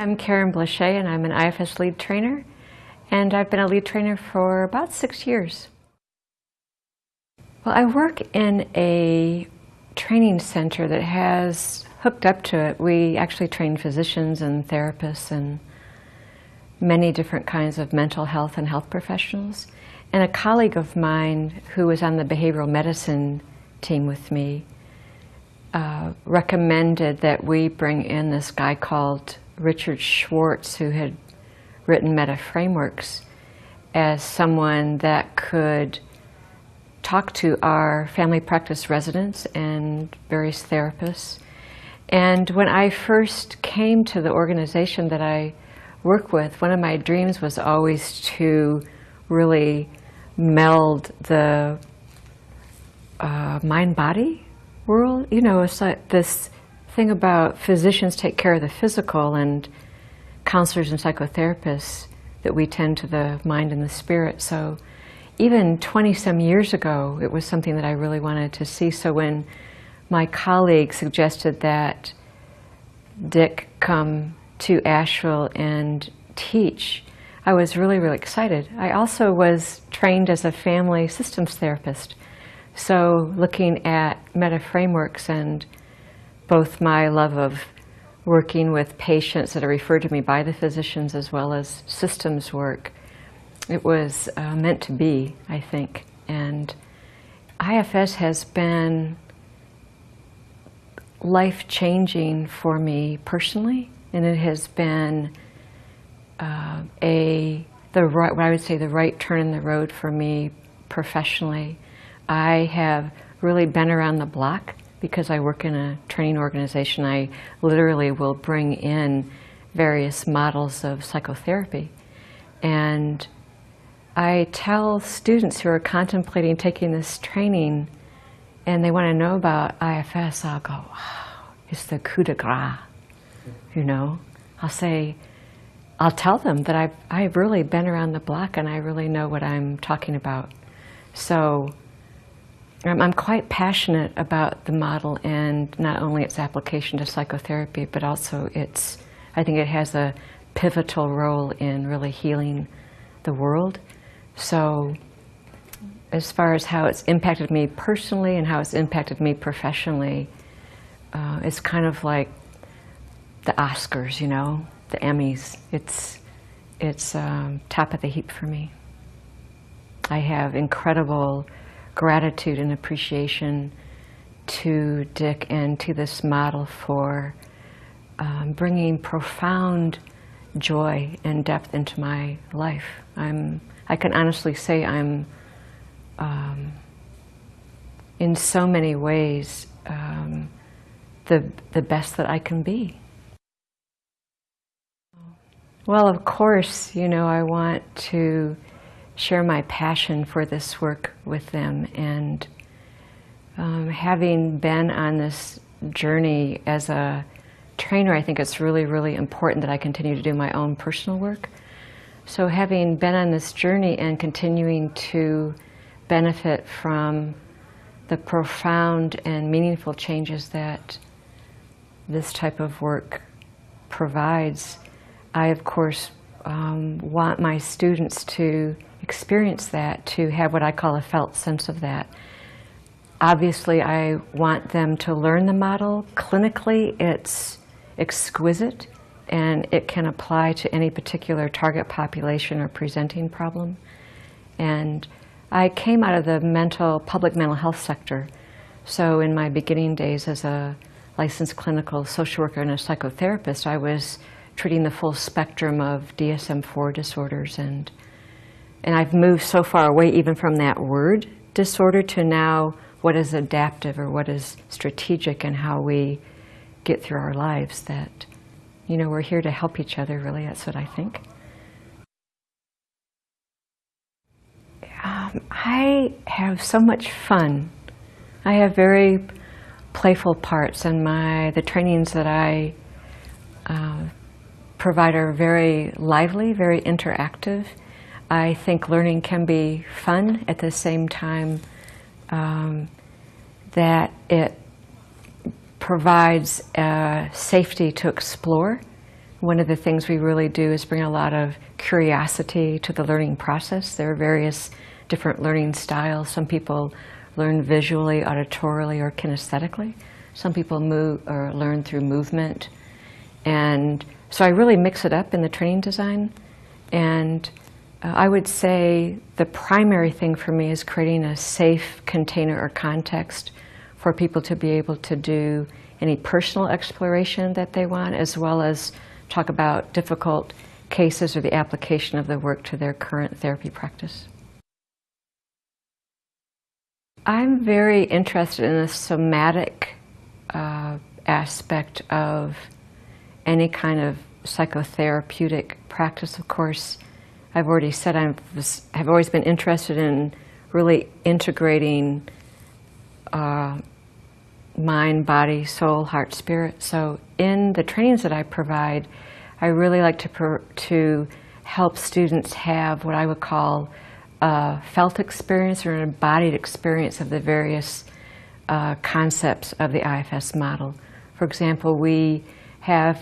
I'm Karen Blicher, and I'm an IFS lead trainer, and I've been a lead trainer for about 6 years. Well, I work in a training center that has hooked up to it. We actually train physicians and therapists and many different kinds of mental health and health professionals. And a colleague of mine who was on the behavioral medicine team with me recommended that we bring in this guy called Richard Schwartz, who had written Meta Frameworks, as someone that could talk to our family practice residents and various therapists. And when I first came to the organization that I work with, one of my dreams was always to really meld the mind-body world. You know, it's like this thing about physicians take care of the physical and counselors and psychotherapists that we tend to the mind and the spirit. So even 20-some years ago, it was something that I really wanted to see. So when my colleague suggested that Dick come to Asheville and teach, I was really, really excited. I also was trained as a family systems therapist. So looking at Meta Frameworks and both my love of working with patients that are referred to me by the physicians as well as systems work, it was meant to be, I think. And IFS has been life-changing for me personally, and it has been what I would say the right turn in the road for me professionally. I have really been around the block because I work in a training organization. I literally will bring in various models of psychotherapy. And I tell students who are contemplating taking this training and they want to know about IFS, I'll go, wow, it's the coup de grace, you know. I'll tell them that I've really been around the block and I really know what I'm talking about. So I'm quite passionate about the model and not only its application to psychotherapy, but also I think it has a pivotal role in really healing the world. So as far as how it's impacted me personally and how it's impacted me professionally, it's kind of like the Oscars, you know, the Emmys. It's top of the heap for me. I have incredible gratitude and appreciation to Dick and to this model for bringing profound joy and depth into my life. I can honestly say I'm in so many ways the best that I can be. Well, of course, you know, I want to share my passion for this work with them, and having been on this journey as a trainer, I think it's really, really important that I continue to do my own personal work. So having been on this journey and continuing to benefit from the profound and meaningful changes that this type of work provides, I, of course, want my students to experience that, to have what I call a felt sense of that. Obviously, I want them to learn the model. Clinically, it's exquisite, and it can apply to any particular target population or presenting problem. And I came out of the public mental health sector. So in my beginning days as a licensed clinical social worker and a psychotherapist, I was treating the full spectrum of DSM-IV disorders, and I've moved so far away even from that word disorder to now what is adaptive or what is strategic and how we get through our lives, that, you know, we're here to help each other, really. That's what I think. I have so much fun. I have very playful parts, and the trainings that I provide are very lively, very interactive. I think learning can be fun at the same time that it provides safety to explore One of the things we really do is bring a lot of curiosity to the learning process. There are various different learning styles. Some people learn visually, auditorily, or kinesthetically. Some people move or learn through movement. And so I really mix it up in the training design. And I would say the primary thing for me is creating a safe container or context for people to be able to do any personal exploration that they want, as well as talk about difficult cases or the application of the work to their current therapy practice. I'm very interested in the somatic aspect of any kind of psychotherapeutic practice. Of course, I've already said I've always been interested in really integrating mind, body, soul, heart, spirit. So in the trainings that I provide, I really like to help students have what I would call a felt experience or an embodied experience of the various concepts of the IFS model. For example, we have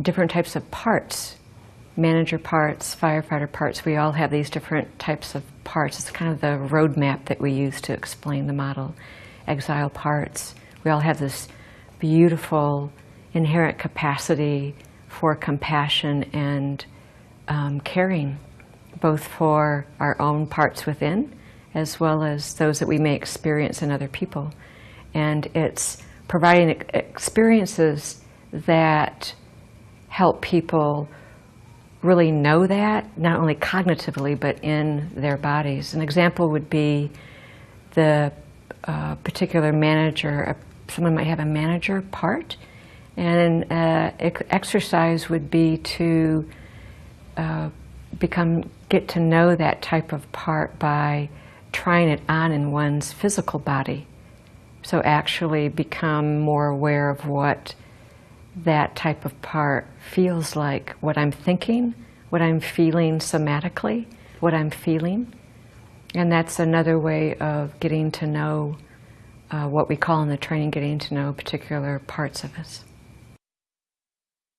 different types of parts, manager parts, firefighter parts. We all have these different types of parts. It's kind of the roadmap that we use to explain the model. Exile parts. We all have this beautiful inherent capacity for compassion and caring, both for our own parts within as well as those that we may experience in other people. And it's providing experiences that help people really know that, not only cognitively, but in their bodies. An example would be the particular manager. Someone might have a manager part, and an exercise would be to get to know that type of part by trying it on in one's physical body. So actually become more aware of what that type of part feels like, what I'm thinking, what I'm feeling somatically, what I'm feeling. And that's another way of getting to know what we call in the training, getting to know particular parts of us.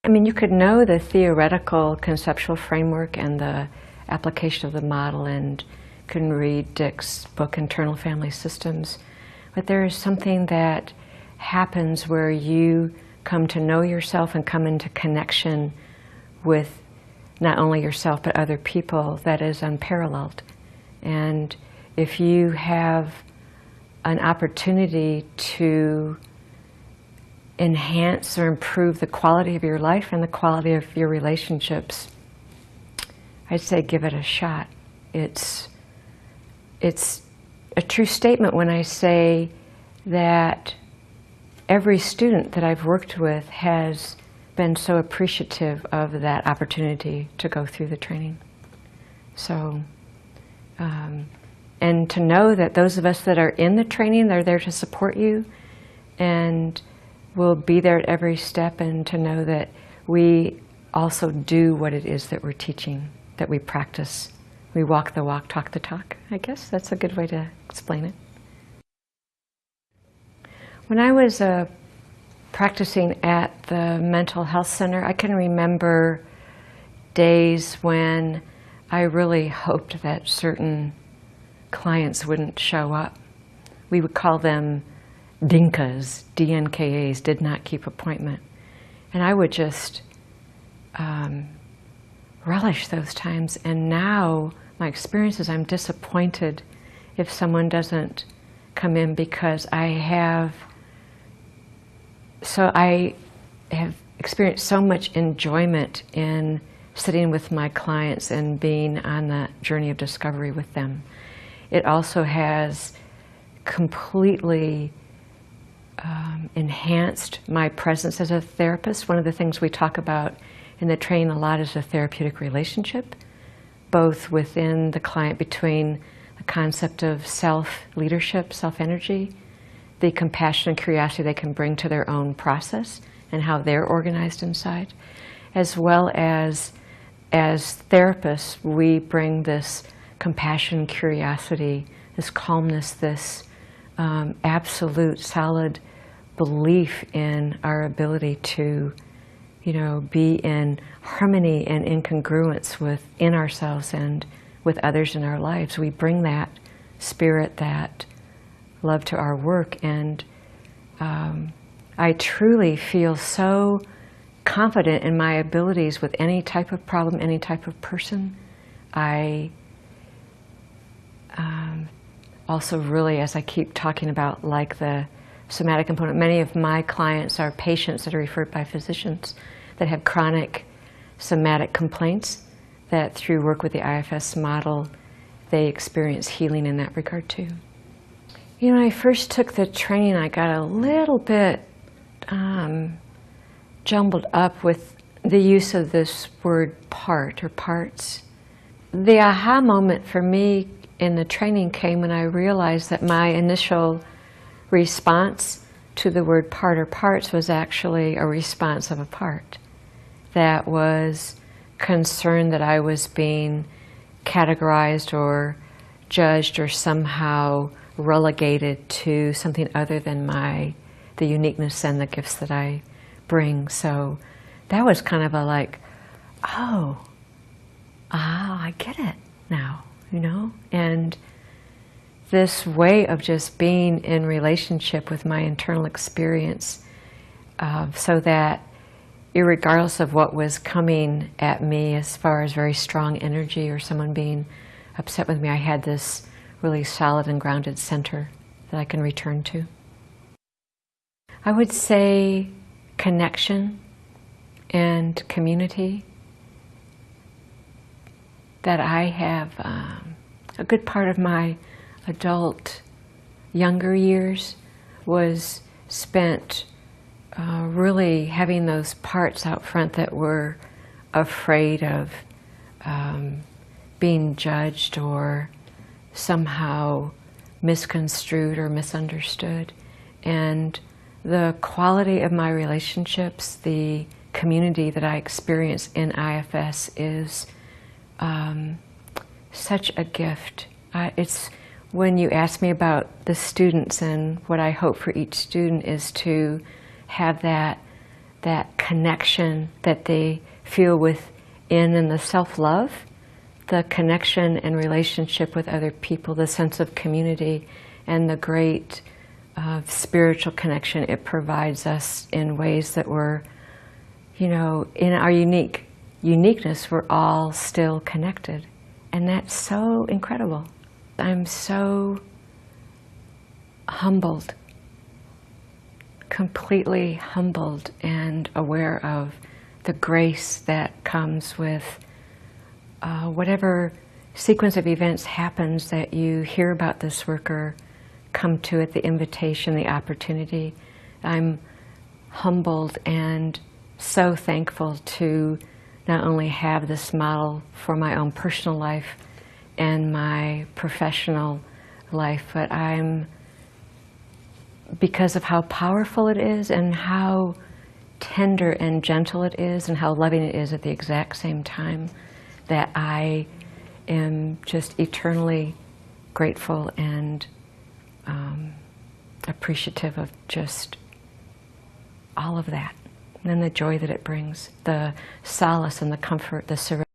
I mean, you could know the theoretical conceptual framework and the application of the model, and can read Dick's book, Internal Family Systems. But there is something that happens where you come to know yourself and come into connection with not only yourself but other people that is unparalleled. And if you have an opportunity to enhance or improve the quality of your life and the quality of your relationships, I'd say give it a shot. It's a true statement when I say that every student that I've worked with has been so appreciative of that opportunity to go through the training. So, and to know that those of us that are in the training, they're there to support you and will be there at every step, and to know that we also do what it is that we're teaching, that we practice. We walk the walk, talk the talk. I guess that's a good way to explain it. When I was practicing at the mental health center, I can remember days when I really hoped that certain clients wouldn't show up. We would call them DNKAs, DNKAs, did not keep appointment. And I would just relish those times. And now my experience is I'm disappointed if someone doesn't come in, because I have experienced so much enjoyment in sitting with my clients and being on that journey of discovery with them. It also has completely enhanced my presence as a therapist. One of the things we talk about in the training a lot is the therapeutic relationship, both within the client, between the concept of self-leadership, self-energy, the compassion and curiosity they can bring to their own process and how they're organized inside, as well as therapists, we bring this compassion, curiosity, this calmness, this absolute solid belief in our ability to, be in harmony and in congruence within ourselves and with others in our lives. We bring that spirit, that love to our work, and I truly feel so confident in my abilities with any type of problem, any type of person. I also really, as I keep talking about, like the somatic component, many of my clients are patients that are referred by physicians that have chronic somatic complaints, that through work with the IFS model, they experience healing in that regard too. When I first took the training, I got a little bit jumbled up with the use of this word part or parts. The aha moment for me in the training came when I realized that my initial response to the word part or parts was actually a response of a part that was concerned that I was being categorized or judged or somehow relegated to something other than the uniqueness and the gifts that I bring. So that was kind of a like, I get it now, and this way of just being in relationship with my internal experience, so that irregardless of what was coming at me as far as very strong energy or someone being upset with me, I had this really solid and grounded center that I can return to. I would say connection and community. That I have a good part of my adult younger years was spent really having those parts out front that were afraid of being judged or somehow misconstrued or misunderstood. And the quality of my relationships, the community that I experience in IFS is such a gift. It's when you ask me about the students, and what I hope for each student is to have that connection that they feel within, and the self-love, the connection and relationship with other people, the sense of community, and the great spiritual connection it provides us in ways that we're, in our uniqueness, we're all still connected. And that's so incredible. I'm so humbled, completely humbled and aware of the grace that comes with whatever sequence of events happens that you hear about this work or come to it, the invitation, the opportunity. I'm humbled and so thankful to not only have this model for my own personal life and my professional life, but because of how powerful it is and how tender and gentle it is and how loving it is at the exact same time, that I am just eternally grateful and appreciative of just all of that. And the joy that it brings, the solace and the comfort, the serenity.